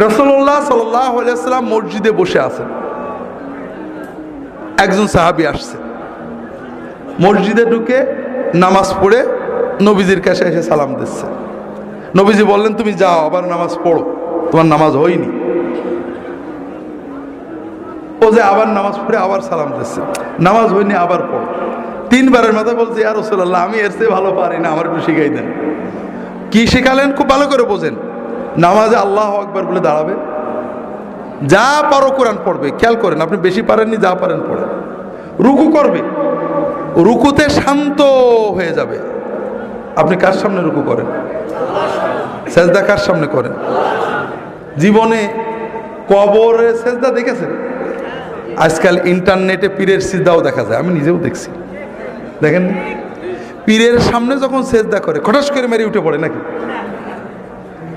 রাসূলুল্লাহ সাল্লাল্লাহু আলাইহি ওয়াসাল্লাম মসজিদে বসে আছেন, একজন সাহাবী আসছে, মসজিদে ঢুকে নামাজ পড়ে নবীজির কাছে এসে সালাম দিচ্ছে। নবীজি বললেন, তুমি যাও আবার নামাজ পড়ো, তোমার নামাজ হয়নি। ও যে আবার নামাজ পড়ে আবার সালাম দিচ্ছে, নামাজ হয়নি আবার পড়ো। তিনবারের মাথায় বলছে, ইয়া রাসূলুল্লাহ, আমি এর চেয়ে ভালো পারি না, আমার একটু শিখাই দেন। কি শেখালেন খুব ভালো করে বোঝেন। নামাজে আল্লাহু আকবার বলে দাঁড়াবে, যা পারো কোরআন পড়বে, খেয়াল করেন, আপনি বেশি পারেননি, যা পারেন পড়েন। রুকু করবে, রুকুতে শান্ত হয়ে যাবে। আপনি কার সামনে রুকু করেন? সেজদা কার সামনে করেন? জীবনে কবরে সেজদা দেখেছেন? আজকাল ইন্টারনেটে পীরের সিজদাও দেখা যায়, আমি নিজেও দেখছি। দেখেন, পীরের সামনে যখন সেজদা করে খটাস করে মেরে উঠে পড়ে নাকি?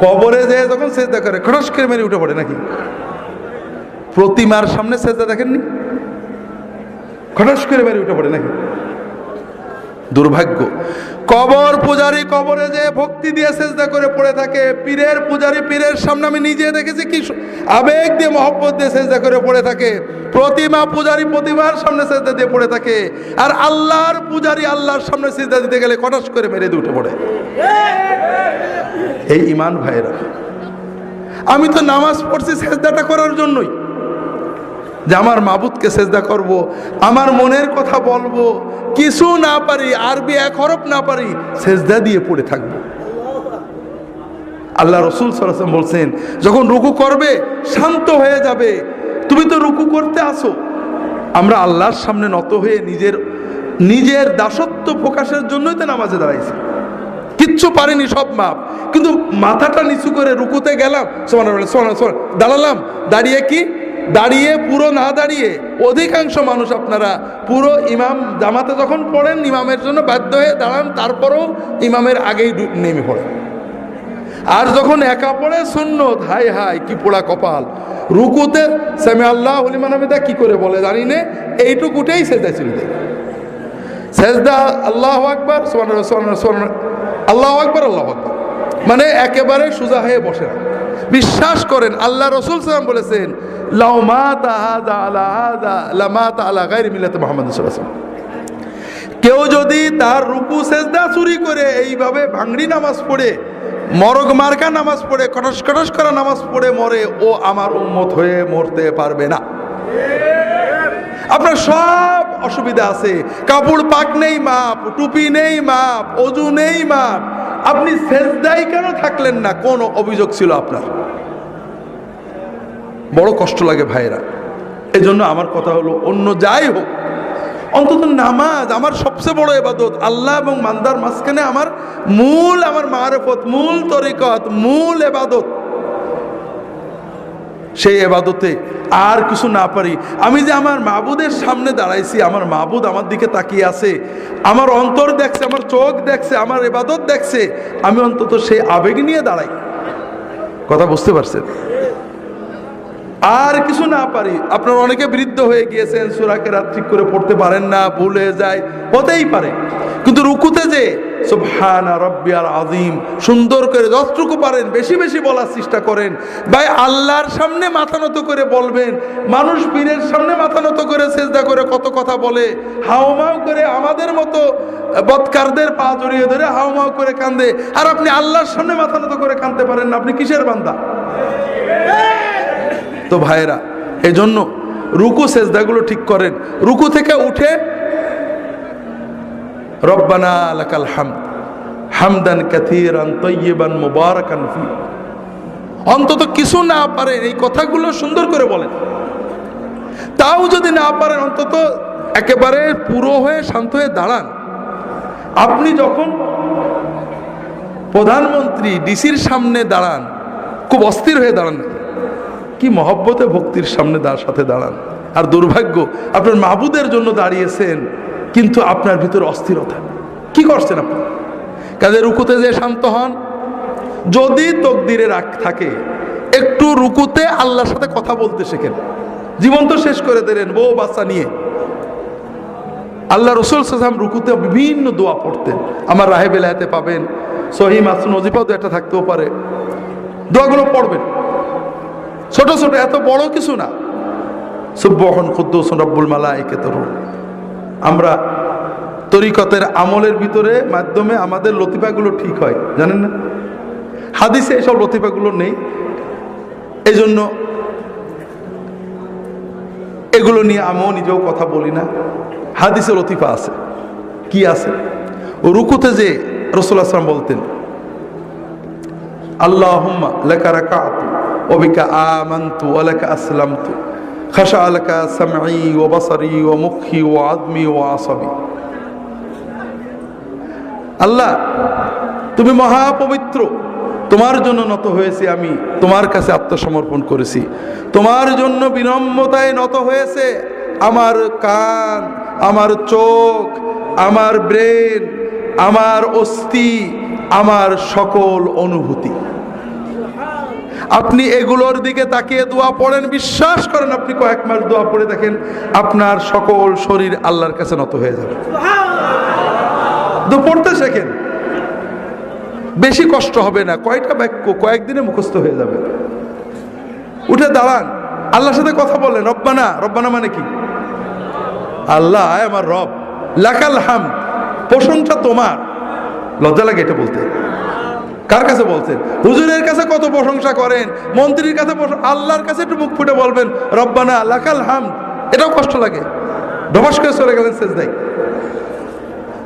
কবরে যেয়ে যখন সেজদা করে খটাস করে মেরে উঠে পড়ে নাকি? প্রতিমার সামনে সেজদা দেখেননি? খটাস করে মেরে উঠে পড়ে নাকি? দুর্ভাগ্য। কবর পূজারী কবরে যে ভক্তি দিয়ে সেজদা করে পড়ে থাকে, পীরের পূজারী পীরের সামনে আমি নিজে দেখেছি কি আবেগ দিয়ে মহব্বত দিয়ে সেজদা করে পড়ে থাকে। প্রতিমা পূজারী প্রতিমার সামনে সেজদা দিয়ে পড়ে থাকে, আর আল্লাহর পূজারী আল্লাহর সামনে সেজদা দিতে গেলে কটাস করে মেরে দিয়ে উঠে পড়ে। এই ঈমান ভাইরা, আমি তো নামাজ পড়ছি সেজদাটা করার জন্যই, যে আমার মাবুদকে সেজদা করব, আমার মনের কথা বলবো, কিছু না পারি, আরবি এক হরফ না পারি, সেজদা দিয়ে পড়ে থাকবো। আল্লাহ রাসূল সাল্লাল্লাহু আলাইহি ওয়াসাল্লাম বলছেন, যখন রুকু করবে শান্ত হয়ে যাবে। তুমি তো রুকু করতে আসো, আমরা আল্লাহর সামনে নত হয়ে নিজের দাসত্ব প্রকাশের জন্যই তো নামাজে দাঁড়াইছি। কিচ্ছু পারিনি, সব মাপ, কিন্তু মাথাটা নিচু করে রুকুতে গেলাম, দাঁড়ালাম, দাঁড়িয়ে পুরো না দাঁড়িয়ে, অধিকাংশ মানুষ আপনারা পুরো ইমাম জামাতে যখন পড়েন ইমামের জন্য বাধ্য হয়ে দাঁড়ান, তারপরেও ইমামের আগেই নেমে পড়েন। আর যখন একা পড়ে সুন্নত, হাই হাই কি পোড়া কপাল, রুকুতে সামি আল্লাহু লিমান হামিদা কি করে বলে জানি না, এইটুকুটেই সেজদা ছিল। সেজদা আল্লাহু আকবার আল্লাহু আকবার আল্লাহু আকবার, মানে একেবারে সোজা হয়ে বসে না। বিশ্বাস করেন, আল্লাহ রাসূল সাল্লাল্লাহু আলাইহি ওয়াসাল্লাম বলেছেন, লাউ মাতা হাযা আলা হাযা লামাতা আলা গায়রি মিল্লাতি মুহাম্মদ সাল্লাল্লাহু আলাইহি ওয়াসাল্লাম। কেউ যদি তার রুকু সেজদা চুরি করে এইভাবে ভাঙড়ি নামাজ পড়ে, মরগ মার্কা নামাজ পড়ে, কটস কটস করা নামাজ পড়ে মরে, ও আমার উম্মত হয়ে মরতে পারবে না। আপনার সব অসুবিধা আছে, কাপড় পাক নেই মাপ, টুপি নেই মাপ, ওযু নেই মাপ, আপনি সেজদায় কেন থাকলেন না? কোন অভিযোগ ছিল আপনার? বড় কষ্ট লাগে ভাইরা। এই জন্য আমার কথা হলো, অন্য যাই হোক, অন্তত নামাজ আমার সবচেয়ে বড় ইবাদত। আল্লাহ এবং বান্দার মাঝখানে আমার মারিফত, মূল তরিকত, মূল ইবাদত। সেই ইবাদতে আর কিছু না পারি, আমি যে আমার মাবুদের সামনে দাঁড়াইছি, আমার মাবুদ আমার দিকে তাকিয়ে আছে, আমার অন্তর দেখছে, আমার চোখ দেখছে, আমার ইবাদত দেখছে, আমি অন্তত সেই আবেগ নিয়ে দাঁড়াই। কথা বুঝতে পারছেন? আর কিছু না পারি। আপনারা অনেকে বৃদ্ধ হয়ে গিয়েছেন, সূরা কেরাত ঠিক করে পড়তে পারেন না, ভুল হয়ে যায়, হতেই পারে, কিন্তু রুকুতে যে সুবহানা রাব্বিয়াল আযীম সুন্দর করে যতটুকু পারেন বেশি বেশি বলার চেষ্টা করেন। ভাই, আল্লাহর সামনে মাথা নত করে বলবেন। মানুষ পীরের সামনে মাথা নত করে সেজদা করে কত কথা বলে, হাউমাউ করে আমাদের মতো বদকারদের পা জড়িয়ে ধরে হাউমাউ করে কান্দে, আর আপনি আল্লাহর সামনে মাথা নত করে কাঁদতে পারেন না, আপনি কিসের বান্দা? তো ভাইরা, এই জন্য রুকু সেজদাগুলো ঠিক করেন। রুকু থেকে উঠে রব্বানা লাকাল হামদ হামদান কাসীরান তাইয়িবান মুবারাকান ফি, অন্তত কিছু না পারেন এই কথাগুলো সুন্দর করে বলেন। তাও যদি না পারেন, অন্তত একেবারে পুরো হয়ে শান্ত হয়ে দাঁড়ান। আপনি যখন প্রধানমন্ত্রী ডিসির সামনে দাঁড়ান, খুব অস্থির হয়ে দাঁড়ান, কি মহব্বতে ভক্তির সামনে সাথে দাঁড়ান। আর দুর্ভাগ্য, আপনার মাবুদের জন্য দাঁড়িয়েছেন, কিন্তু আপনার ভিতরে অস্থিরতা। কি করছেন আপনি? কাজে রুকুতে যে শান্ত হন। যদি তকদিরে রাগ থাকে, একটু রুকুতে আল্লাহর সাথে কথা বলতে শেখেন। জীবন তো শেষ করে দিলেন বউ বাচ্চা নিয়ে। আল্লাহ রাসূল সাল্লাল্লাহু আলাইহি ওয়াসাল্লাম রুকুতে বিভিন্ন দোয়া পড়তেন, আমার রাহে বেলায়েতে পাবেন, সহিহ মাসনুন ওজিফাও তো একটা থাকতেও পারে, দোয়াগুলো পড়বেন। ছোট ছোট, এত বড় কিছু না। সুবহান কুদ্দুসুন রব্বুল মালাইকাতুর রূহ। আমরা তরিকতের আমলের ভিতরে মাধ্যমে আমাদের লতিফাগুলো ঠিক হয়, জানেন না? হাদিসে এসব লতিফাগুলো নেই, এই জন্য এগুলো নিয়ে আমিও নিজেও কথা বলি না। হাদিসে লতিফা আছে। কি আছে? রুকুতে যে রাসূলুল্লাহ সাল্লাল্লাহু আলাইহি ওয়াসাল্লাম বলতেন, আল্লাহুম্মা লাকা রাকাতু ওয়া বিকা আমানতু ওয়া লাকা আসলামতু খাশা লাকা সামঈ ওয়া বাসারি ওয়া মুখি ওয়া আযমি ওয়া আসাবি। আল্লাহ, তুমি মহাপবিত্র, তোমার জন্য নত হয়েছি, আমি তোমার কাছে আত্মসমর্পণ করেছি, তোমার জন্য বিনম্রতায় নত হয়েছে আমার কান, আমার চোখ, আমার ব্রেন, আমার অস্থি, আমার সকল অনুভূতি। আপনি এগুলোর দিকে তাকিয়ে দোয়া পড়েন, বিশ্বাস করেন আপনি কয়েক মাস দোয়া পড়ে দেখেন আপনার সকল শরীর আল্লাহর কাছে নত হয়ে যাবে। পড়তে শেখেন, বেশি কষ্ট হবে না, কয়টা বাক্য কয়েকদিনে মুখস্থ হয়ে যাবে। উঠে দাঁড়ান, আল্লাহর সাথে কথা বলেন, রব্বানা। রব্বানা মানে কি? আল্লাহ আমার রব, লাকাল হামদ, প্রশংসা তোমার। লজ্জা লাগে এটা বলতে। কার কাছে বলছেন? হুজুরের কাছে কত প্রশংসা করেন, মন্ত্রীর কাছে, আল্লাহর কাছে একটু মুখ ফুটে বলবেন রব্বানা লাকাল হামদ, এটাও কষ্ট লাগে। ধবাস করে চলে গেলেন সেজদায়,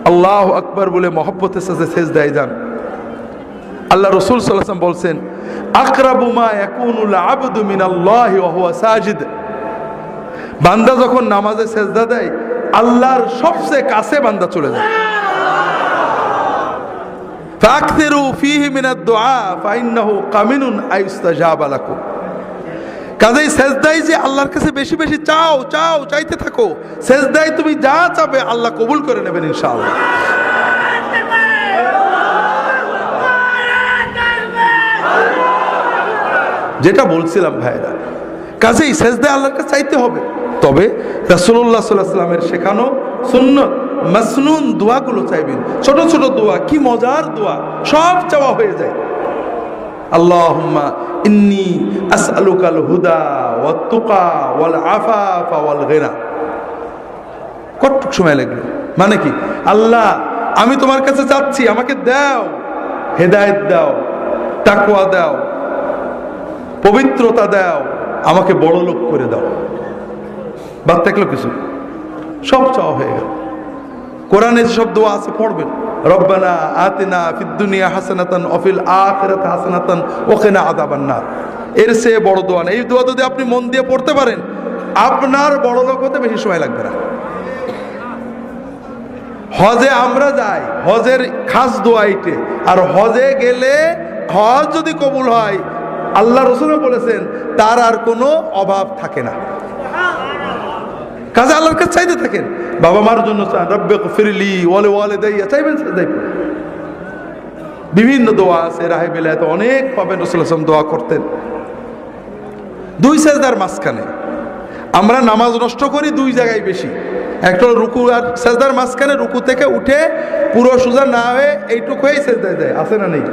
আল্লাহু আকবার বলে মহব্বতের সাথে সেজদায় যান। আল্লাহ রাসূল সাল্লাল্লাহু আলাইহি ওয়াসাল্লাম বলছেন, আকরাবু মা ইয়াকুনুল আবদু মিনাল্লাহি ওয়া হুয়া সাজিদ। বান্দা যখন নামাজে সেজদা দেয়, আল্লাহর সবচেয়ে কাছে বান্দা চলে যায়। ফাকসিরু ফীহি মিনাদ দুআ ফাইন্নাহু কামিনুন আইস্তাজাবা লাকুম। কাজেই সেজদায় যে আল্লাহর কাছে বেশি বেশি চাও, চাও, চাইতে থাকো। সেজদায় তুমি যা চাবে আল্লাহ কবুল করে নেবেন ইনশাআল্লাহ। যেটা বলছিলাম ভাইরা, কাজেই সেজদায় আল্লাহর কাছে চাইতে হবে। তবে রাসূলুল্লাহ সাল্লাল্লাহু আলাইহি ওয়াসাল্লামের শেখানো সুন্নত মাসনুন দোয়াগুলো চাইবেন। ছোট ছোট দোয়া, কি মজার দোয়া, সব চাওয়া হয়ে যায়। আল্লাহুম্মা ইন্নী আসআলুকাল হুদা ওয়াত তুকা ওয়াল আফাফা ওয়াল গিনা। কতটুক সময় লাগলো? মানে কি? আল্লাহ, আমি তোমার কাছে চাচ্ছি, আমাকে দাও, হেদায়েত দাও, তাকওয়া দাও, পবিত্রতা দাও, আমাকে বড় লোক করে দাও। বাদ থাকলো কিছু? সব চাওয়া হয়ে গেল। কোরআনে যেসব দোয়া আছে পড়বেন, রব্বানা আতিনা ফিদ দুনিয়া হাসানাতান ওয়া ফিল আখিরাতি হাসানাতান ওয়া কিনা আযাবান নার। এর চেয়ে বড় দোয়া নেই। এই দোয়া যদি আপনি মন দিয়ে পড়তে পারেন, আপনার বড় লোক হতে বেশি সময় লাগবে না। হজে আমরা যাই, হজের খাস দোয়া এইটে। আর হজে গেলে হজ যদি কবুল হয়, আল্লাহ রাসূলও বলেছেন তার আর কোনো অভাব থাকে না। কাজে আল্লাহর কাছে চাইতে থাকেন। বাবা মার জন্য চান, রব্বিগফিরলি ওয়া লিওয়ালিদাইয়া, চাইবেন সেজদায়। বিভিন্ন দোয়া আছে, রাহে বিলায়াত অনেক পাবেন। রাসূলুল্লাহ সাল্লাল্লাহু আলাইহি ওয়াসাল্লাম দোয়া করতেন দুই সেজদার মাঝখানে। আমরা নামাজ নষ্ট করি দুই জায়গায় বেশি। একটা রুকু আর সেজদার মাঝখানে, রুকু থেকে উঠে পুরো সোজা না হয়ে এইটুকু হয়েই সেজদায় যায়, আছে না নেই?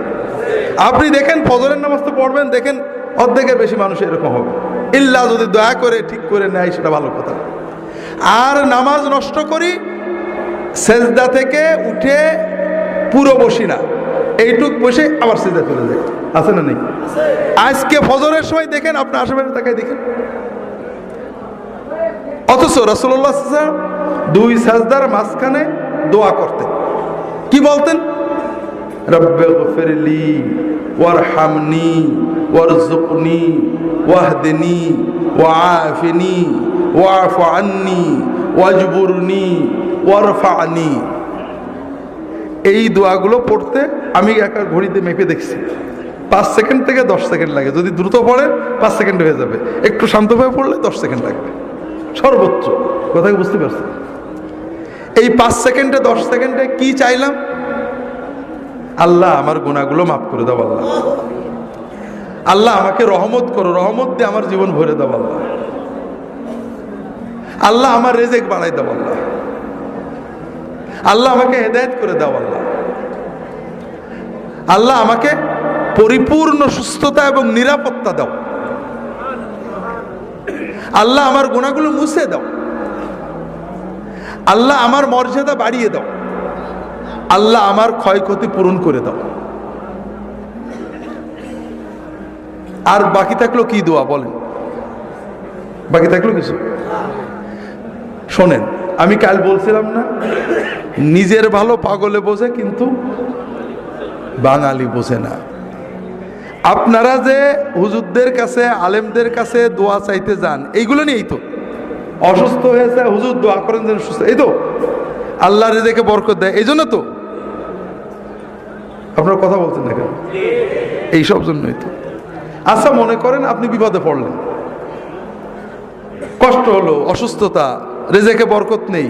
আপনি দেখেন ফজরের নামাজ তো পড়বেন, দেখেন অর্ধেকের বেশি মানুষ এরকম হবে। ইল্লা যদি দয়া করে ঠিক করে নেয় সেটা ভালো কথা। আর নামাজ নষ্ট করি, সেজদা থেকে উঠে পুরো বসি না, এইটুক বসে আবার সেজদা চলে যায়, আছে না নেই? আজকে ফজরের সময় দেখেন, আপনার আশেপাশে তাকায় দেখেন। অথচ রাসূলুল্লাহ সাল্লাল্লাহু আলাইহি ওয়াসাল্লাম দুই সাজদার মাঝখানে দোয়া করতেন। কি বলতেন? রব্বিগফিরলি ওয়ারহামনি ওয়ারযুকনি ওয়াহদিনি ওয়াআফিনি ওয়া'ফু আন্নি ওয়াজবুরনি ওয়ারফা'নি। এই দোয়াগুলো পড়তে আমি একা ঘড়িতে মেপে দেখছি, 5 সেকেন্ড থেকে 10 সেকেন্ড লাগে। যদি দ্রুত পড়েন 5 সেকেন্ড হয়ে যাবে, একটু শান্তভাবে পড়লে 10 সেকেন্ড লাগবে সর্বোচ্চ। কথা বুঝতে পারছেন? এই 5 সেকেন্ডে 10 সেকেন্ডে কি চাইলাম? আল্লাহ আমার গুনাহগুলো মাফ করে দাও, আল্লাহ আল্লাহ আমাকে রহমত করো, রহমত দিয়ে আমার জীবন ভরে দাও, আল্লাহ আল্লাহ আমার রিজিক বাড়াই দাও, আল্লাহ আল্লাহ আমাকে হেদায়েত করে দাও, আল্লাহ আল্লাহ আমাকে পরিপূর্ণ সুস্থতা এবং নিরাপত্তা দাও। আল্লাহ আমার গুনাহগুলো মুছে দাও, আল্লাহ আমার মর্যাদা বাড়িয়ে দাও, আল্লাহ আমার ক্ষয়ক্ষতি পূরণ করে দাও। আর বাকি থাকলো কি দোয়া বলেন? বাকি থাকলো কিছু? শোনেন, আমি কাল বলছিলাম না, নিজের ভালো পাগলে বোঝে কিন্তু বাঙালি বোঝে না। আপনারা যে হুজুরদের কাছে, আলেমদের কাছে দোয়া চাইতে যান, এইগুলো নিয়েই তো। অসুস্থ হয়েছে, হুজুর দোয়া করেন যেন সুস্থ, এই তো আল্লাহ রিজেকে বরকত দেয়, এই জন্য তো। আপনারা কথা বলছেন না কেন? এই সব জন্যই তো। আচ্ছা, মনে করেন আপনি বিপদে পড়লেন, কষ্ট হলো, অসুস্থতা, রিজেকে বরকত নেই,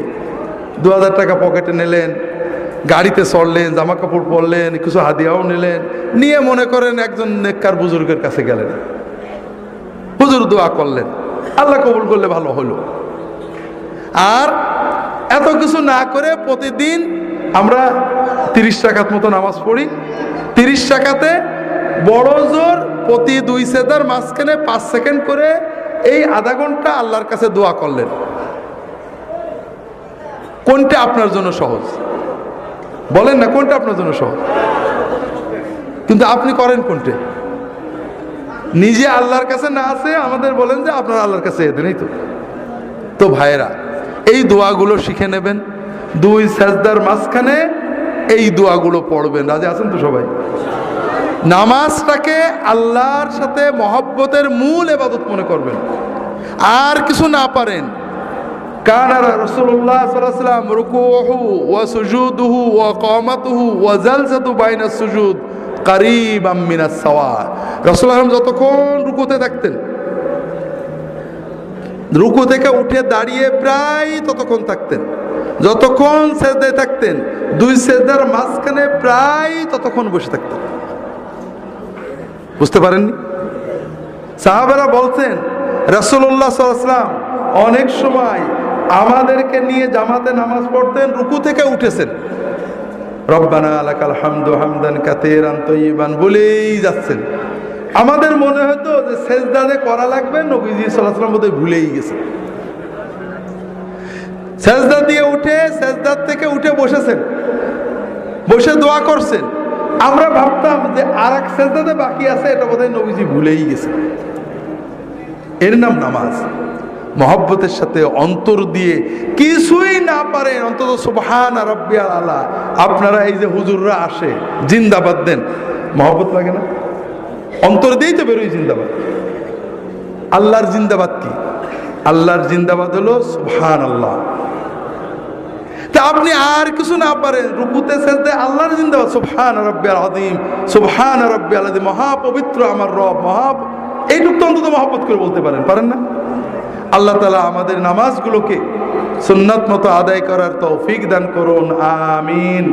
2000 টাকা পকেটে নিলেন, গাড়িতে চড়লেন, জামা কাপড় পরলেন, কিছু হাদিয়াও নিলেন, নিয়ে মনে করেন একজন নেককার বুজুর্গের কাছে গেলেন, হুজুর দোয়া করলেন, আল্লাহ কবুল করলে ভালো হলো। আর এত কিছু না করে প্রতিদিন আমরা 30 রাকাত মতো নামাজ পড়ি, 30 রাকাতে বড় জোর প্রতি 2 সেজদার মাঝখানে 5 সেকেন্ড করে এই আধা ঘন্টা আল্লাহর কাছে দোয়া করলেন। কোনটা আপনার জন্য সহজ? বলেন না, কোনটা আপনার জন্য সহজ? কিন্তু আপনি করেন কোনটা? নিজে আল্লাহর কাছে না আছে আমাদের বলেন যে আপনারা আল্লাহর কাছে এদেন, এই তো। তো ভাইয়েরা, এই দোয়াগুলো শিখে নেবেন, 2 সেজদার মাঝখানে এই দোয়াগুলো পড়বেন। রাজি আছেন তো সবাই? নামাজটাকে আল্লাহর সাথে মহব্বতের মূল ইবাদত মনে করবেন। আর কিছু না পারেন, কানা রাসূলুল্লাহ সাল্লাল্লাহু আলাইহি ওয়াসাল্লাম রুকুউহু ওয়া সুজুদুহু ওয়া কামাতুহু ওয়া জালসাতু বাইনাস সুজুদ কারীবাম মিনাস সাওয়া। রাসূলুল্লাহ যতক্ষণ রুকুতে থাকতেন, রুকু থেকে উঠে দাঁড়িয়ে প্রায় ততক্ষণ থাকতেন, যতক্ষণ সেজদায় থাকতেন 2 সেজদার মাঝখানে প্রায় ততক্ষণ বসে থাকতেন। বুঝতে পারেননি? সাহাবারা বলছেন রাসূলুল্লাহ সাল্লাল্লাহু আলাইহি ওয়াসাল্লাম অনেক সময় আমাদেরকে নিয়ে জামাতে নামাজ পড়তেন, রুকু থেকে উঠেছেন, রব্বানা লাকাল হামদু হামদান কাসীরান তাইয়িবান বলেই যাচ্ছেন। আমাদের মনে হতো যে সেজদাতে করা লাগবে, নবীজি সাল্লাল্লাহু আলাইহি ওয়াসাল্লাম বোধহয় ভুলেই গেছেন। সেজদা দিয়ে উঠে, সেজদার থেকে উঠে বসেছেন, বসে দোয়া করছেন। আমরা ভাবতাম যে আর এক সেজদাতে বাকি আছে, এটা বোধহয় নবীজি ভুলেই গেছেন। এর নাম নামাজ। মহব্বতের সাথে অন্তর দিয়ে কিছুই না পারেন, অন্তত সুবহান রাব্বিয়াল আলা। আপনারা এই যে হুজুররা আসে জিন্দাবাদ দেন, মহব্বত লাগে না? অন্তর দিয়েই তো বেরোই জিন্দাবাদ। আল্লাহর জিন্দাবাদ কি? আল্লাহর জিন্দাবাদ হলো সুবহানাল্লাহ। তা আপনি আর কিছু না পারেন, রুকুতে সেজদায় আল্লাহর জিন্দাবাদ, সুবহান রাব্বিয়াল আযীম, সুবহান রাব্বিয়াল আযীম, মহাপবিত্র আমার রব, এইটুকু তো অন্তত মহব্বত করে বলতে পারেন না? আল্লাহ তাআলা আমাদের নামাজগুলোকে সুন্নাত মতো আদায় করার তৌফিক দান করুন, আমিন।